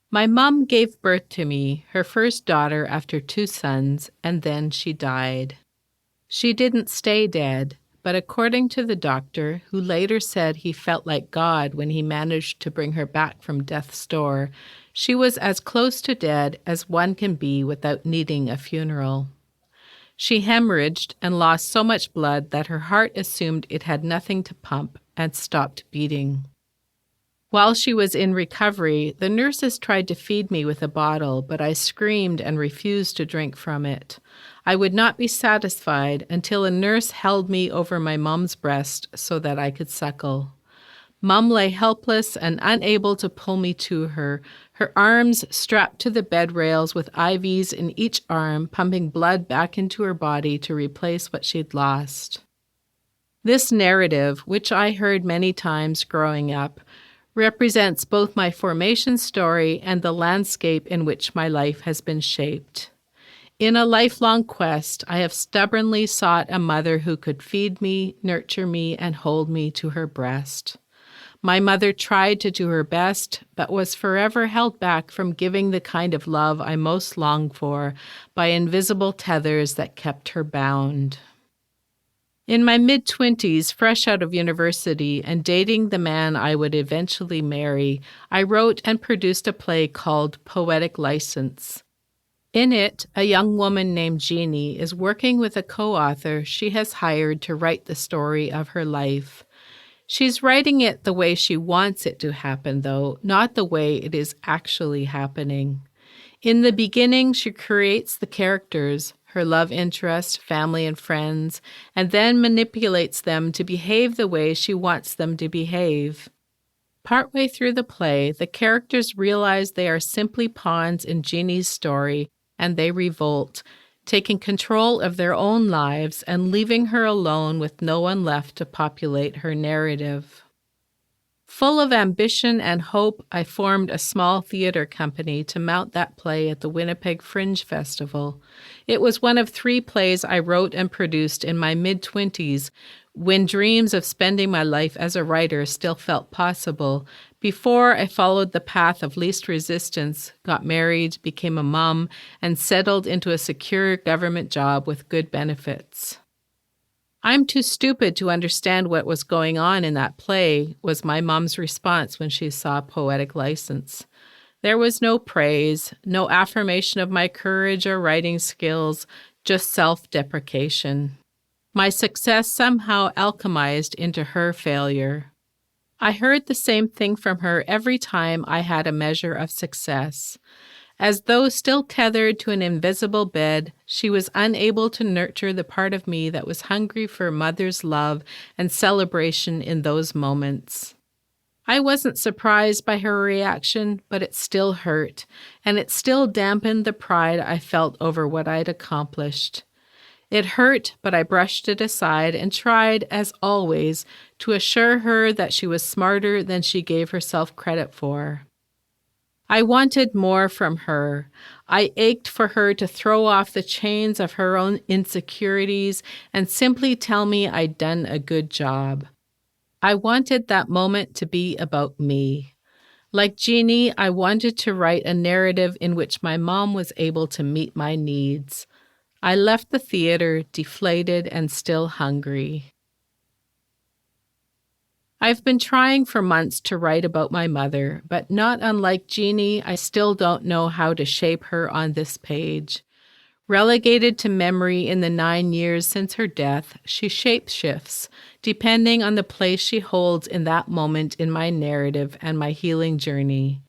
My mom gave birth to me, her first daughter after 2 sons, and then she died. She didn't stay dead, but according to the doctor, who later said he felt like God when he managed to bring her back from death's door, she was as close to dead as one can be without needing a funeral. She hemorrhaged and lost so much blood that her heart assumed it had nothing to pump and stopped beating. While she was in recovery, the nurses tried to feed me with a bottle, but I screamed and refused to drink from it. I would not be satisfied until a nurse held me over my mom's breast so that I could suckle. Mom lay helpless and unable to pull me to her, her arms strapped to the bed rails with IVs in each arm, pumping blood back into her body to replace what she'd lost. This narrative, which I heard many times growing up, represents both my formation story and the landscape in which my life has been shaped. In a lifelong quest, I have stubbornly sought a mother who could feed me, nurture me, and hold me to her breast. My mother tried to do her best, but was forever held back from giving the kind of love I most longed for by invisible tethers that kept her bound. In my mid-20s, fresh out of university and dating the man I would eventually marry, I wrote and produced a play called Poetic License. In it, a young woman named Jeannie is working with a co-author she has hired to write the story of her life. She's writing it the way she wants it to happen, though, not the way it is actually happening. In the beginning, she creates the characters, her love interest, family, and friends, and then manipulates them to behave the way she wants them to behave. Partway through the play, the characters realize they are simply pawns in Jeannie's story, and they revolt, taking control of their own lives and leaving her alone with no one left to populate her narrative. Full of ambition and hope, I formed a small theater company to mount that play at the Winnipeg Fringe Festival. It was one of 3 plays I wrote and produced in my mid-20s, when dreams of spending my life as a writer still felt possible, before I followed the path of least resistance, got married, became a mom, and settled into a secure government job with good benefits. "I'm too stupid to understand what was going on in that play," was my mom's response when she saw Poetic License. There was no praise, no affirmation of my courage or writing skills, just self-deprecation. My success somehow alchemized into her failure. I heard the same thing from her every time I had a measure of success. As though still tethered to an invisible bed, she was unable to nurture the part of me that was hungry for mother's love and celebration in those moments. I wasn't surprised by her reaction, but it still hurt, and it still dampened the pride I felt over what I'd accomplished. It hurt, but I brushed it aside and tried, as always, to assure her that she was smarter than she gave herself credit for. I wanted more from her. I ached for her to throw off the chains of her own insecurities and simply tell me I'd done a good job. I wanted that moment to be about me. Like Jeannie, I wanted to write a narrative in which my mom was able to meet my needs. I left the theater deflated and still hungry. I've been trying for months to write about my mother, but not unlike Jeannie, I still don't know how to shape her on this page. Relegated to memory in the 9 years since her death, she shapeshifts, depending on the place she holds in that moment in my narrative and my healing journey.